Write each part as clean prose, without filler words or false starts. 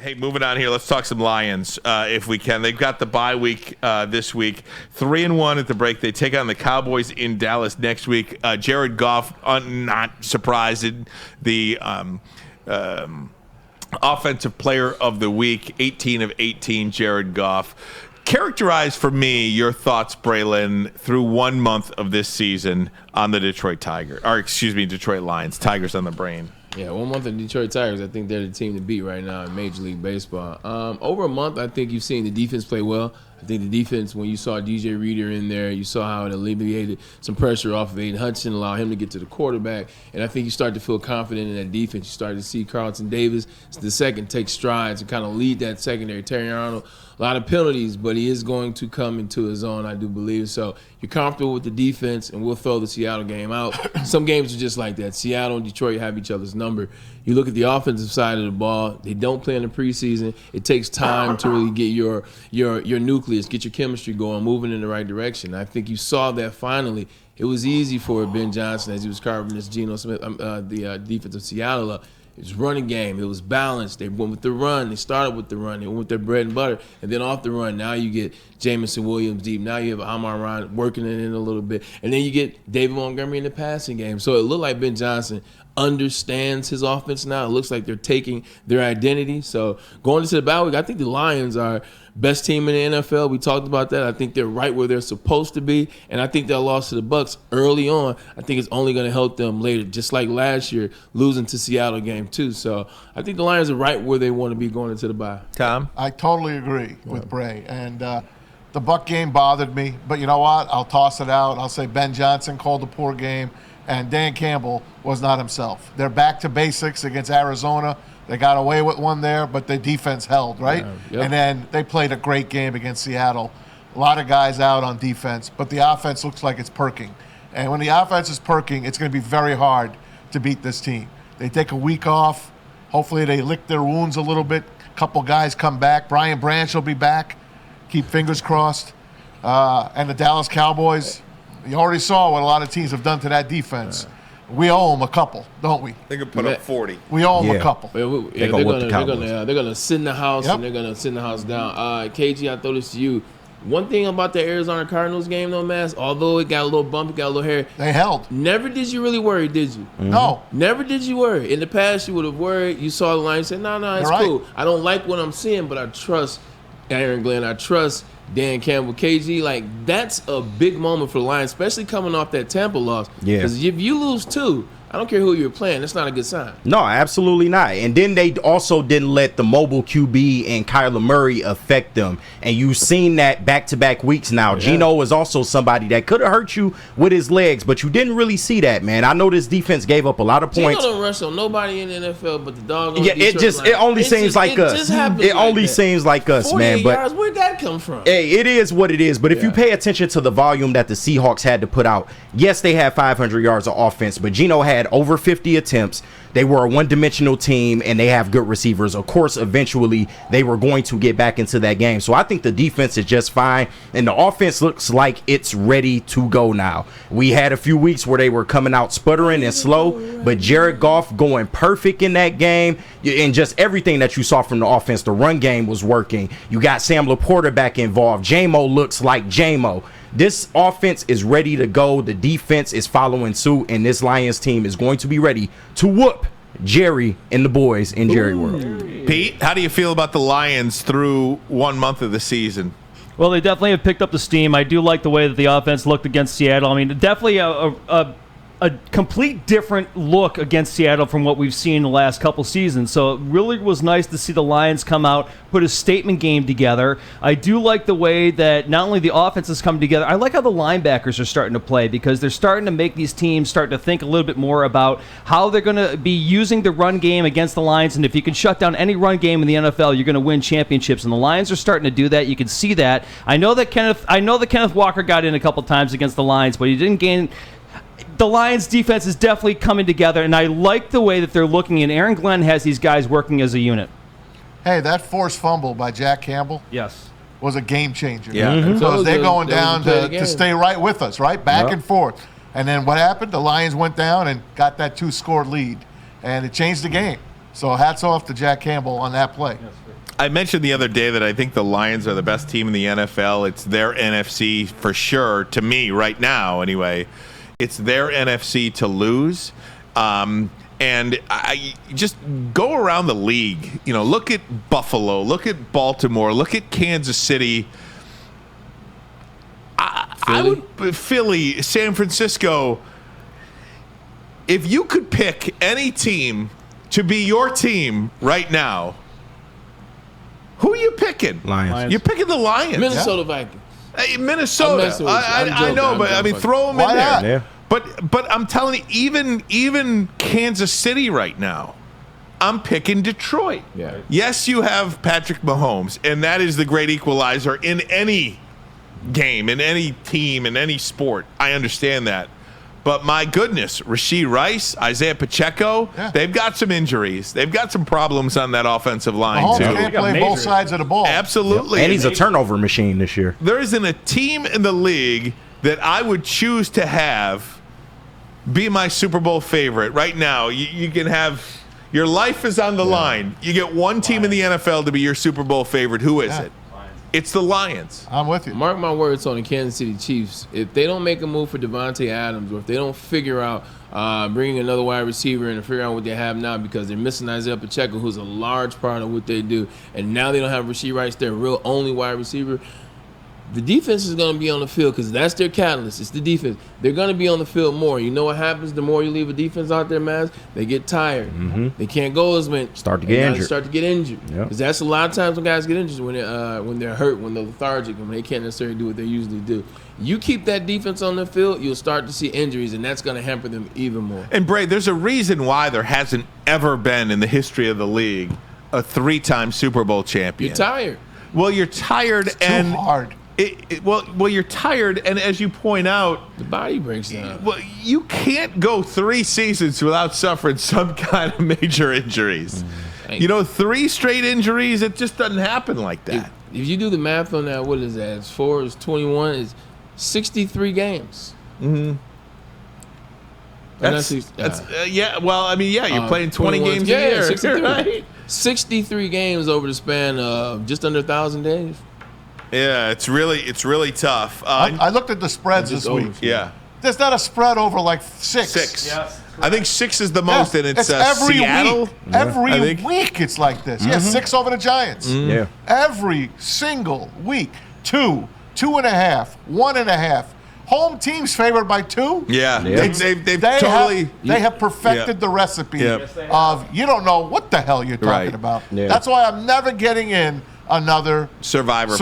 Hey, moving on here. Let's talk some Lions, if we can. They've got the bye week this week. 3-1 at the break. They take on the Cowboys in Dallas next week. Jared Goff, not surprised. The offensive player of the week, 18 of 18, Jared Goff. Characterize for me your thoughts, Braylon, through 1 month of this season on the Detroit Lions. Tigers on the brain. Yeah, 1 month of Detroit Tigers. I think they're the team to beat right now in Major League Baseball. Over a month, I think you've seen the defense play well. I think the defense, when you saw DJ Reader in there, you saw how it alleviated some pressure off of Aiden Hudson, allowed him to get to the quarterback. And I think you start to feel confident in that defense. You start to see Carlton Davis, the second, take strides and kind of lead that secondary. Terry Arnold, a lot of penalties, but he is going to come into his own, I do believe. So you're comfortable with the defense, and we'll throw the Seattle game out. Some games are just like that. Seattle and Detroit have each other's number. You look at the offensive side of the ball, they don't play in the preseason. It takes time to really get your nucleus, get your chemistry going, moving in the right direction. I think you saw that finally. It was easy for Ben Johnson as he was carving this Geno Smith, the defense of Seattle up. It was running game. It was balanced. They went with the run. They started with the run. They went with their bread and butter. And then off the run, now you get Jamison Williams deep. Now you have Amon-Ra working it in a little bit. And then you get David Montgomery in the passing game. So it looked like Ben Johnson understands his offense now. It looks like they're taking their identity. So going into the bye week, I think the Lions are best team in the NFL. We talked about that. I think they're right where they're supposed to be, and I think that loss to the Bucs early on, I think it's only going to help them later, just like last year, losing to Seattle game 2. So I think the Lions are right where they want to be going into the bye. Tom? I totally agree with Bray, and the Buck game bothered me, but you know what? I'll toss it out. I'll say Ben Johnson called a poor game, and Dan Campbell was not himself. They're back to basics against Arizona. They got away with one there, but the defense held, right? Yeah, yep. And then they played a great game against Seattle. A lot of guys out on defense, but the offense looks like it's perking. And when the offense is perking, it's going to be very hard to beat this team. They take a week off. Hopefully they lick their wounds a little bit. A couple guys come back. Brian Branch will be back. Keep fingers crossed. And the Dallas Cowboys, you already saw what a lot of teams have done to that defense. We owe them a couple, don't we? They could put up 40. We owe them a couple. They're gonna sit in the house, and they're gonna sit in the house down. KG, I throw this to you. One thing about the Arizona Cardinals game, though, Mass, although it got a little bumpy, got a little hair, they held. Never did you really worry, did you? Mm-hmm. No. Never did you worry. In the past, you would have worried. You saw the line, you said, no, it's cool. I don't like what I'm seeing, but I trust Aaron Glenn. I trust Dan Campbell. KG, like, that's a big moment for the Lions, especially coming off that Tampa loss. Yeah. Because if you lose 2, I don't care who you're playing. That's not a good sign. No, absolutely not. And then they also didn't let the mobile QB and Kyler Murray affect them. And you've seen that back-to-back weeks now. Yeah. Geno is also somebody that could have hurt you with his legs, but you didn't really see that, man. I know this defense gave up a lot of points. Geno don't rush on nobody in the NFL but the dog. Yeah, it only seems like us. It only seems like us, man. But yards, where'd that come from? Hey, it is what it is. But if you pay attention to the volume that the Seahawks had to put out, yes, they had 500 yards of offense, but Geno had over 50 attempts. They were a one-dimensional team, and they have good receivers. Of course, eventually, they were going to get back into that game. So I think the defense is just fine, and the offense looks like it's ready to go now. We had a few weeks where they were coming out sputtering and slow, but Jared Goff going perfect in that game, and just everything that you saw from the offense. The run game was working. You got Sam Laporta back involved. J-Mo looks like J-Mo. This offense is ready to go. The defense is following suit, and this Lions team is going to be ready to whoop Jerry and the boys in Jerry World. Pete, how do you feel about the Lions through 1 month of the season? Well, they definitely have picked up the steam. I do like the way that the offense looked against Seattle. I mean, definitely a complete different look against Seattle from what we've seen the last couple seasons. So it really was nice to see the Lions come out, put a statement game together. I do like the way that not only the offense has come together, I like how the linebackers are starting to play, because they're starting to make these teams start to think a little bit more about how they're going to be using the run game against the Lions. And if you can shut down any run game in the NFL, you're going to win championships. And the Lions are starting to do that. You can see that. I know that Kenneth Walker got in a couple times against the Lions, but he didn't gain. The Lions' defense is definitely coming together, and I like the way that they're looking, and Aaron Glenn has these guys working as a unit. Hey, that forced fumble by Jack Campbell was a game changer. Yeah. Because they're going down to stay right with us, right? Back and forth. And then what happened? The Lions went down and got that 2-score lead, and it changed the game. So hats off to Jack Campbell on that play. I mentioned the other day that I think the Lions are the best team in the NFL. It's their NFC for sure, to me right now anyway. It's their NFC to lose. And I just go around the league. Look at Buffalo, look at Baltimore, look at Kansas City. Philly, San Francisco. If you could pick any team to be your team right now, who are you picking? Lions. You're picking the Lions. Minnesota Vikings. Hey, Minnesota. I know, but I mean, throw them in Why there. not? Yeah. But I'm telling you, even Kansas City right now, I'm picking Detroit. Yeah. Yes, you have Patrick Mahomes, and that is the great equalizer in any game, in any team, in any sport. I understand that. But my goodness, Rashee Rice, Isaiah Pacheco, they've got some injuries. They've got some problems on that offensive line, Mahomes too. can't play both sides of the ball. Absolutely. And he's a turnover machine this year. There isn't a team in the league that I would choose to have be my Super Bowl favorite. Right now, you can have – your life is on the line. You get one team in the NFL to be your Super Bowl favorite. Who is it? It's the Lions. I'm with you. Mark my words on the Kansas City Chiefs. If they don't make a move for Devontae Adams, or if they don't figure out bringing another wide receiver in and figure out what they have now, because they're missing Isaiah Pacheco, who's a large part of what they do, and now they don't have Rashee Rice, their real only wide receiver, the defense is going to be on the field because that's their catalyst. It's the defense. They're going to be on the field more. You know what happens the more you leave a defense out there, Maz? They get tired. Mm-hmm. They can't go as many. Start to get injured. Start to get injured. Yep. Because that's a lot of times when guys get injured, when they're hurt, when they're lethargic, when they can't necessarily do what they usually do. You keep that defense on the field, you'll start to see injuries, and that's going to hamper them even more. And, Bray, there's a reason why there hasn't ever been in the history of the league a 3-time Super Bowl champion. You're tired. Well, you're tired Too and hard. Well, you're tired, and as you point out, The body breaks down. well, you can't go 3 seasons without suffering some kind of major injuries. Mm-hmm. 3 straight injuries, it just doesn't happen like that. If you do the math on that, what is that? It's 4, it's 21, it's 63 games. Mm-hmm. You're playing 20 games a year. 63. Right? 63 games over the span of just under 1,000 days. Yeah, it's really tough. I looked at the spreads It's this over. week. Yeah. There's not a spread over like 6. 6. Yes. I think 6 is the most, and it's every Seattle. week. Every I think. week it's like this. Yeah, 6 over the Giants. Yeah. Every single week. 2, 2.5, 1.5. Home team's favored by 2. Yeah, Yeah. they've totally. They have perfected the recipe of you don't know what the hell you're talking Right. about. Yeah. That's why I'm never getting in another Survivor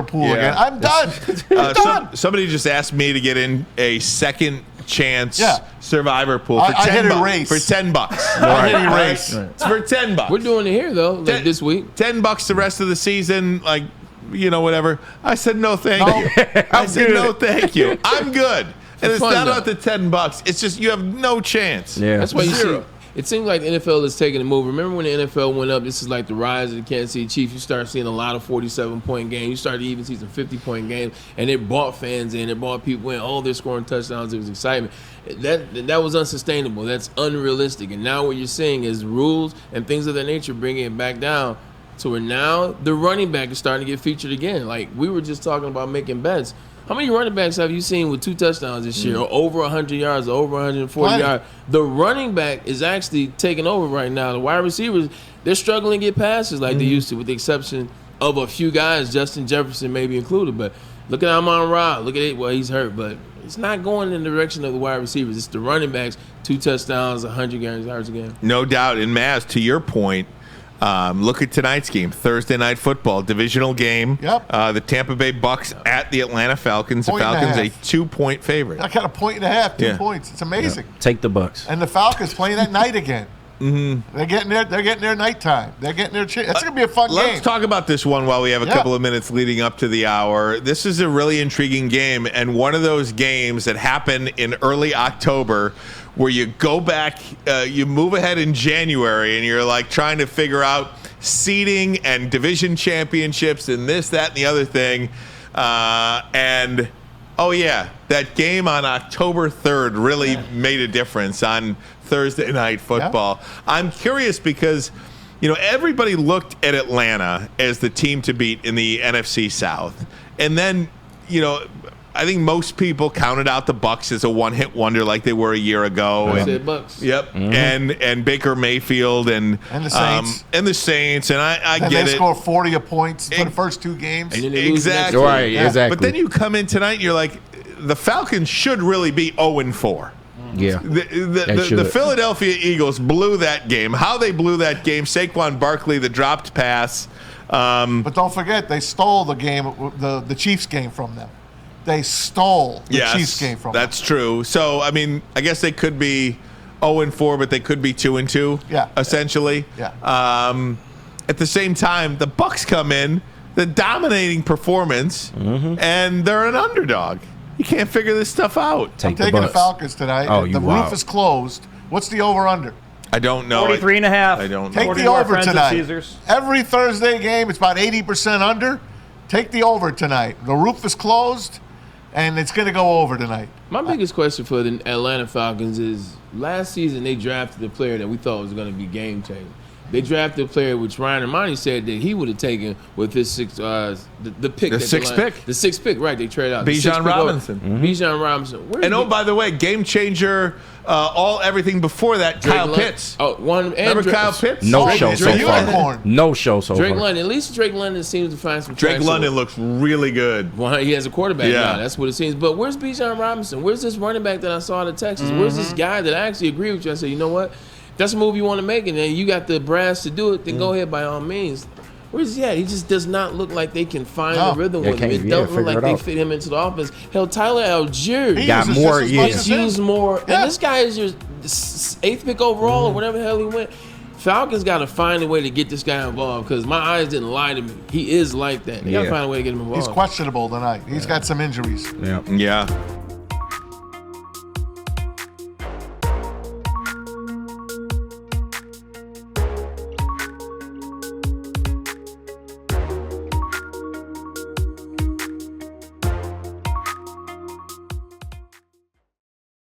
pool Yeah. again. I'm done. I'm done. Somebody just asked me to get in a second chance Survivor pool for I 10 hit bucks. erase. For $10. I hit erase. It's for $10. We're doing it here, though, like this week. $10 the rest of the season, whatever. I said no, thank you. I said no, thank you. I'm good. And it's fun, not though. about the $10. It's just you have no chance. Yeah. That's why you see. Zero. It seems like the NFL is taking a move. Remember when the NFL went up? This is like the rise of the Kansas City Chiefs. You start seeing a lot of 47-point games. You start to even see some 50-point games, and it brought fans in. It brought people in. Oh, they're scoring touchdowns. It was excitement. That was unsustainable. That's unrealistic. And now what you're seeing is rules and things of that nature bringing it back down to where now the running back is starting to get featured again. Like we were just talking about making bets. How many running backs have you seen with 2 touchdowns this year, or over 100 yards, or over 140 yards? The running back is actually taking over right now. The wide receivers, they're struggling to get passes like they used to, with the exception of a few guys, Justin Jefferson maybe included. But look at Amon-Ra. Look at it. Well, he's hurt, but it's not going in the direction of the wide receivers. It's the running backs, 2 touchdowns, 100 yards a game. No doubt. And Maz, to your point, look at tonight's game, Thursday Night Football, divisional game. Yep. The Tampa Bay Bucks at the Atlanta Falcons. The Point and a Falcons a half. 2-point favorite. I got a 1.5, 2 Yeah. points. It's amazing. Take the Bucks. And the Falcons playing at night again. Mm-hmm. They're getting their nighttime. They're getting their chance. It's gonna be a fun Let's game. talk about this one while we have a Yeah. couple of minutes leading up to the hour. This is a really intriguing game, and one of those games that happen in early October where you go back, you move ahead in January, and you're like trying to figure out seeding and division championships and this, that, and the other thing. And oh yeah, that game on October 3rd really made a difference on Thursday Night Football. I'm curious because everybody looked at Atlanta as the team to beat in the NFC South. And then, I think most people counted out the Bucs as a one-hit wonder like they were a year ago. I And, said Bucks. yep. And Baker Mayfield and the Saints. And I And get they it. score 40 points for the first 2 games. And then they lose the next Exactly. two. Right, Yeah. exactly. But then you come in tonight and you're like, the Falcons should really be 0-4. yeah. The should. Philadelphia Eagles blew that game. How they blew that game, Saquon Barkley, the dropped pass. But don't forget, they stole the game, the Chiefs game from them. They stole the Chiefs game from them. That's true. So, I guess they could be 0-4, but they could be 2-2, Yeah. essentially. Yeah. At the same time, the Bucs come in, the dominating performance, and they're an underdog. You can't figure this stuff out. I'm taking the Bucs. Falcons tonight. Oh, The wow. roof is closed. What's the over-under? I don't know. 43.5. I don't Take know. the to our over friends at tonight. Caesars. Every Thursday game, it's about 80% under. Take the over tonight. The roof is closed, and it's going to go over tonight. My biggest question for the Atlanta Falcons is last season they drafted a player that we thought was going to be game changing. They drafted a player which Ryan Ermanni said that he would have taken with his the pick. The that sixth pick? The 6th pick, right? They traded out. The Bijan sixth pick Robinson. over- Bijan Robinson. Where's And by the way, game changer, everything before that, Kyle Pitts. Remember Kyle Pitts? No Drake- show so Drake far. Unicorn. No show so Drake far. London. At least Drake London seems to find some Drake traction. London looks really good. Well, he has a quarterback Yeah. now. That's what it seems. But where's Bijan Robinson? Where's this running back that I saw out of Texas? Where's this guy that I actually agree with you? I said, you know what? If that's a move you want to make, and then you got the brass to do it, then go ahead by all means. Where's he at? He just does not look like they can find No. the rhythm Yeah, with him. can't- It yeah, doesn't look figure like it they out. fit him into the offense. Hell, Tyler Algier He Got uses more, just as yeah. much is as him. used more. Yeah. And this guy is your 8th pick overall or whatever the hell he went. Falcons got to find a way to get this guy involved because my eyes didn't lie to me. He is like that. They got to Yeah. find a way to get him involved. He's questionable tonight. He's got some injuries. Yeah. Yeah.